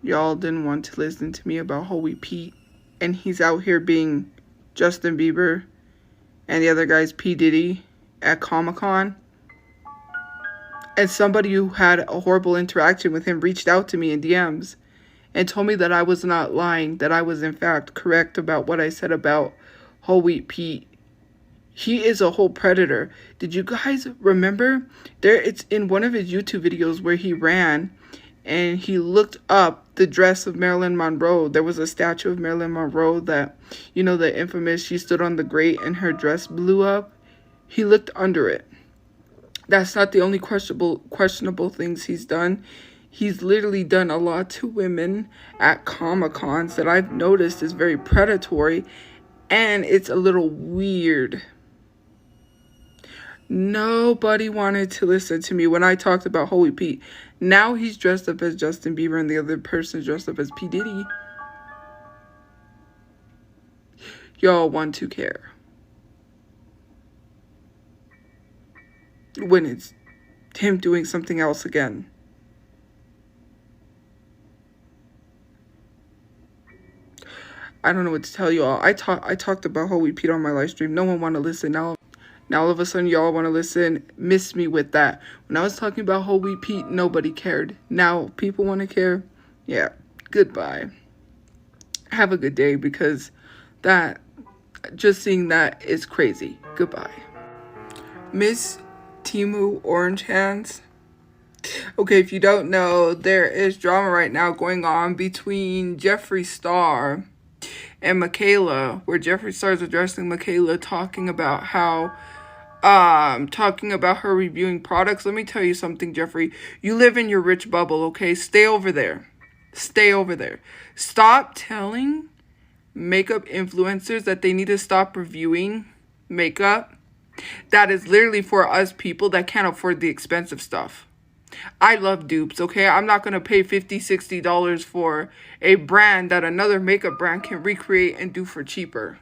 y'all didn't want to listen to me about Holy Pete, and he's out here being Justin Bieber, and the other guy's P. Diddy at Comic-Con. And somebody who had a horrible interaction with him reached out to me in DMs and told me that I was not lying, that I was in fact correct about what I said about Whole Wheat Pete. He is a whole predator. Did you guys remember? It's in one of his YouTube videos where he ran and he looked up the dress of Marilyn Monroe. There was a statue of Marilyn Monroe that, you know, the infamous, she stood on the grate and her dress blew up. He looked under it. That's not the only questionable things he's done. He's literally done a lot to women at Comic-Cons that I've noticed is very predatory, and it's a little weird. Nobody wanted to listen to me when I talked about Holy Pete. Now he's dressed up as Justin Bieber and the other person's dressed up as P. Diddy. Y'all want to care. When it's him doing something else again. I don't know what to tell you all. I talked about Holy Pete on my live stream. No one wanted to listen. Now all of a sudden y'all want to listen. Miss me with that. When I was talking about Holy Pete, nobody cared. Now people want to care. Yeah. Goodbye. Have a good day, because that, just seeing that is crazy. Goodbye. Miss Timu Orange Hands. Okay, if you don't know, there is drama right now going on between Jeffree Star and Michaela, where Jeffree Star is addressing Michaela, talking about her reviewing products. Let me tell you something, Jeffree. You live in your rich bubble, okay? Stay over there. Stay over there. Stop telling makeup influencers that they need to stop reviewing makeup. That is literally for us people that can't afford the expensive stuff. I love dupes, okay? I'm not going to pay $50, $60 for a brand that another makeup brand can recreate and do for cheaper.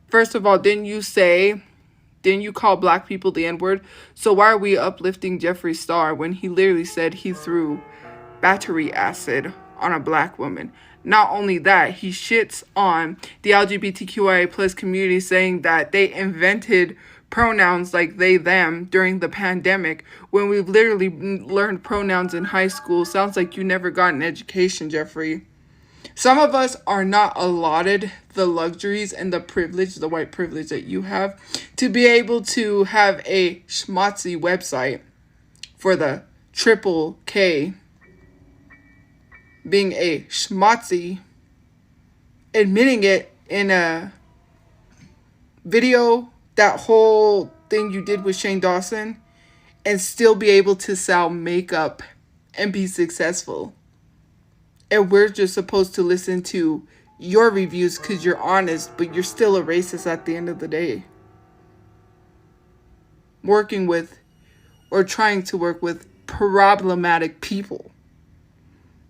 First of all, didn't you call black people the N-word? So why are we uplifting Jeffree Star when he literally said he threw battery acid on a black woman? Not only that, he shits on the LGBTQIA plus community, saying that they invented pronouns like they, them during the pandemic, when we've literally learned pronouns in high school. Sounds like you never got an education, Jeffree. Some of us are not allotted the luxuries and the privilege, the white privilege that you have, to be able to have a schmotzy website for the triple K. Being a schmotzy, admitting it in a video, that whole thing you did with Shane Dawson, and still be able to sell makeup and be successful. And we're just supposed to listen to your reviews because you're honest, but you're still a racist at the end of the day. Working with, or trying to work with, problematic people.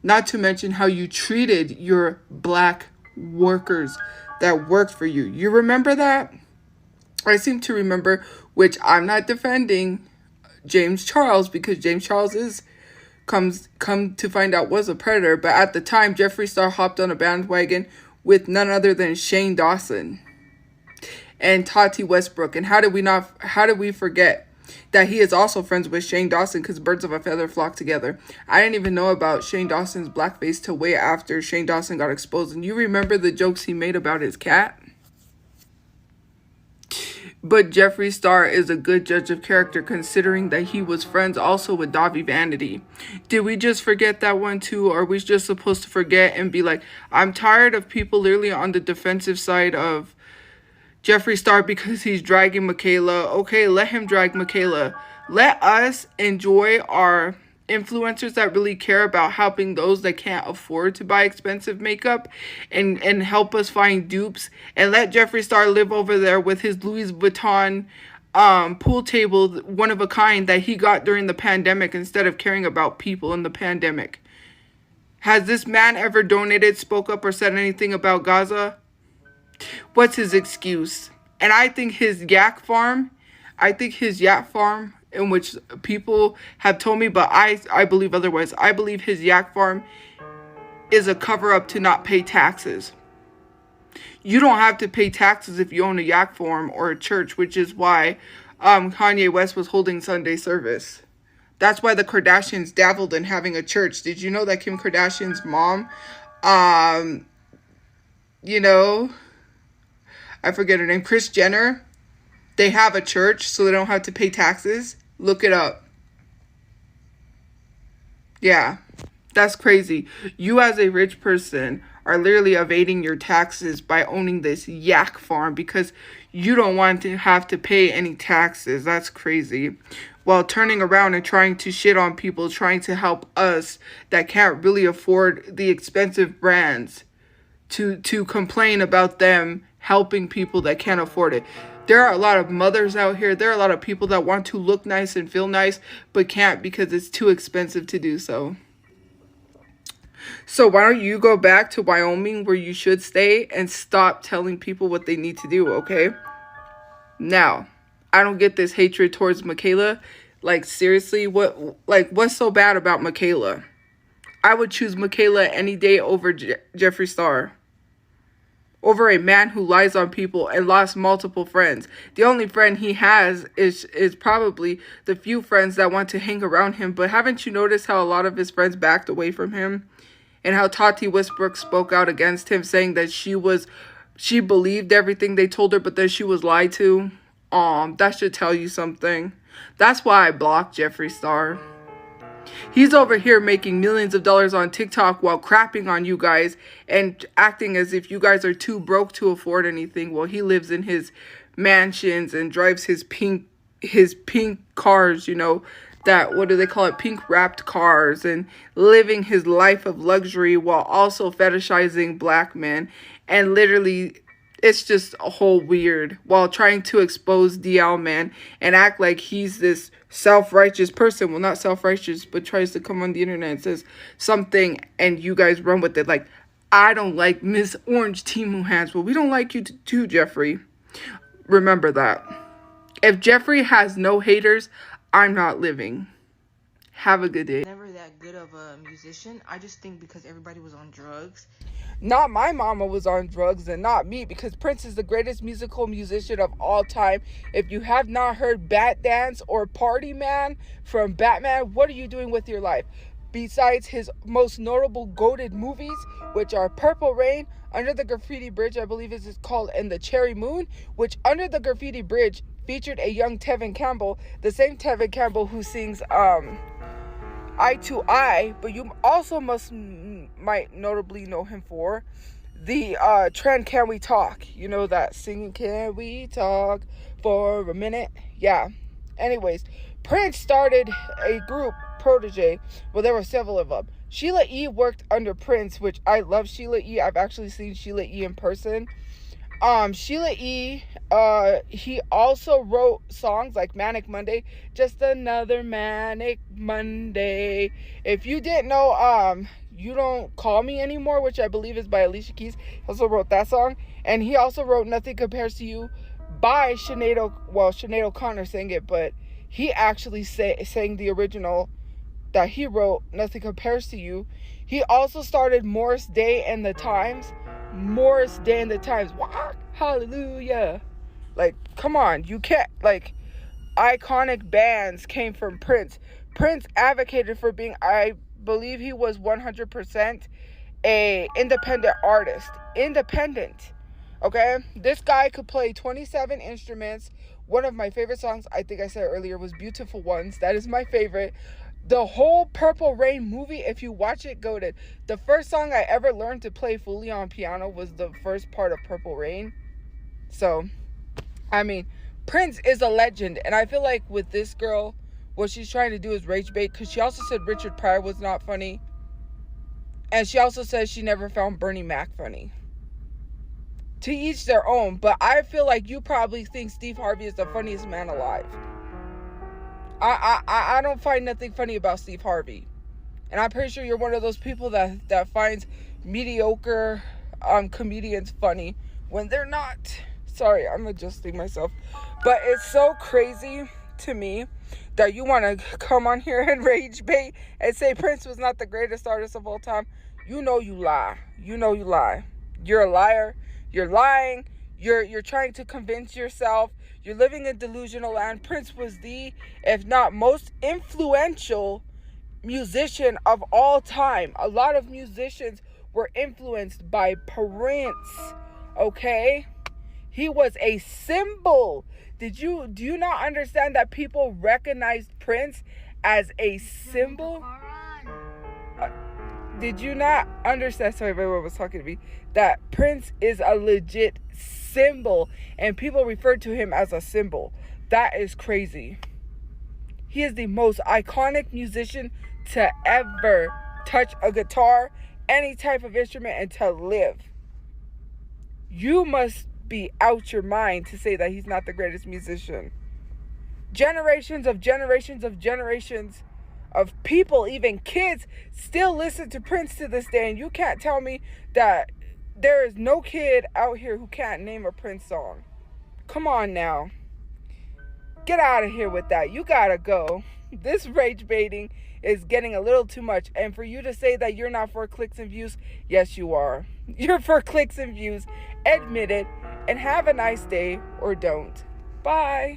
Not to mention how you treated your black workers that worked for you. You remember that? I seem to remember, which I'm not defending James Charles, because James Charles come to find out was a predator, but at the time Jeffree Star hopped on a bandwagon with none other than Shane Dawson and Tati Westbrook. And how did we forget that he is also friends with Shane Dawson, because birds of a feather flock together. I didn't even know about Shane Dawson's blackface till way after Shane Dawson got exposed. And you remember the jokes he made about his cat? But Jeffree Star is a good judge of character, considering that he was friends also with Davi Vanity. Did we just forget that one too? Or are we just supposed to forget and be like, I'm tired of people literally on the defensive side of Jeffree Star because he's dragging Michaela? Okay, let him drag Michaela. Let us enjoy our influencers that really care about helping those that can't afford to buy expensive makeup and help us find dupes, and let Jeffree Star live over there with his Louis Vuitton pool table, one of a kind, that he got during the pandemic, instead of caring about people in the pandemic. Has this man ever donated, spoke up, or said anything about Gaza? What's his excuse? And I think his yak farm, in which people have told me, but I believe otherwise. I believe his yak farm is a cover-up to not pay taxes. You don't have to pay taxes if you own a yak farm or a church, which is why Kanye West was holding Sunday service. That's why the Kardashians dabbled in having a church. Did you know that Kim Kardashian's mom, you know, I forget her name, Kris Jenner, they have a church so they don't have to pay taxes? Look it up. Yeah, that's crazy. You as a rich person are literally evading your taxes by owning this yak farm because you don't want to have to pay any taxes. That's crazy. While turning around and trying to shit on people, trying to help us that can't really afford the expensive brands to complain about them helping people that can't afford it. There are a lot of mothers out here. There are a lot of people that want to look nice and feel nice, but can't because it's too expensive to do so. So why don't you go back to Wyoming where you should stay and stop telling people what they need to do, okay? Now, I don't get this hatred towards Michaela. Like, seriously, what's so bad about Michaela? I would choose Michaela any day over Jeffree Star. Over a man who lies on people and lost multiple friends. The only friend he has is probably the few friends that want to hang around him. But haven't you noticed how a lot of his friends backed away from him? And how Tati Westbrook spoke out against him, saying that she believed everything they told her, but that she was lied to. That should tell you something. That's why I blocked Jeffree Star. He's over here making millions of dollars on TikTok while crapping on you guys and acting as if you guys are too broke to afford anything while he lives in his mansions and drives his pink cars, you know, that, what do they call it, pink wrapped cars, and living his life of luxury while also fetishizing black men. And literally, it's just a whole weird, while trying to expose DL man and act like he's this self-righteous person. Well, not self-righteous, but tries to come on the internet and says something and you guys run with it. Like, I don't like Miss Orange Timu Hands. Well, we don't like you too, Jeffree. Remember that. If Jeffree has no haters, I'm not living. Have a good day. Never that good of a musician. I just think because everybody was on drugs. Not my mama was on drugs and not me, because Prince is the greatest musical musician of all time. If you have not heard Bat Dance or Party Man from Batman, what are you doing with your life? Besides his most notable goated movies, which are Purple Rain, Under the Graffiti Bridge, I believe is called, and The Cherry Moon, which Under the Graffiti Bridge featured a young Tevin Campbell, the same Tevin Campbell who sings Eye to Eye, but you also might notably know him for the trend Can We Talk? You know that singing Can We Talk for a Minute? Yeah. Anyways, Prince started a group, Protege. Well, there were several of them. Sheila E. worked under Prince, which I love Sheila E. I've actually seen Sheila E. in person. Sheila E., he also wrote songs like Manic Monday, Just Another Manic Monday. If you didn't know, You Don't Call Me Anymore, which I believe is by Alicia Keys, he also wrote that song. And he also wrote Nothing Compares to You by Sinead O'Connor sang it, but he actually sang the original that he wrote, Nothing Compares to You. He also started Morris Day and the Times. Morris Day and the Times. Hallelujah. Like, come on. You can't, like, iconic bands came from Prince. Prince advocated for being, I believe he was 100% a independent artist. Independent. Okay? This guy could play 27 instruments. One of my favorite songs, I think I said earlier, was Beautiful Ones. That is my favorite. The whole Purple Rain movie, if you watch it, goated. The first song I ever learned to play fully on piano was the first part of Purple Rain. So, I mean, Prince is a legend. And I feel like with this girl, what she's trying to do is rage bait. Because she also said Richard Pryor was not funny. And she also says she never found Bernie Mac funny. To each their own. But I feel like you probably think Steve Harvey is the funniest man alive. I don't find nothing funny about Steve Harvey. And I'm pretty sure you're one of those people that finds mediocre comedians funny when they're not. Sorry, I'm adjusting myself. But it's so crazy to me that you want to come on here and rage bait and say Prince was not the greatest artist of all time. you know you lie. You know you lie. You're a liar. You're lying. You're trying to convince yourself. You're living in delusional land. Prince was the, if not most influential musician of all time. A lot of musicians were influenced by Prince. Okay? He was a symbol. Do you not understand that people recognized Prince as a symbol? Did you not understand? Sorry, everyone was talking to me. That Prince is a legit symbol, and people refer to him as a symbol. That is crazy. He is the most iconic musician to ever touch a guitar, any type of instrument, and to live. You must be out your mind to say that he's not the greatest musician. Generations of people, even kids, still listen to Prince to this day, and you can't tell me that there is no kid out here who can't name a Prince song. Come on now. Get out of here with that. You gotta go. This rage baiting is getting a little too much. And for you to say that you're not for clicks and views, yes, you are. You're for clicks and views. Admit it. And have a nice day, or don't. Bye.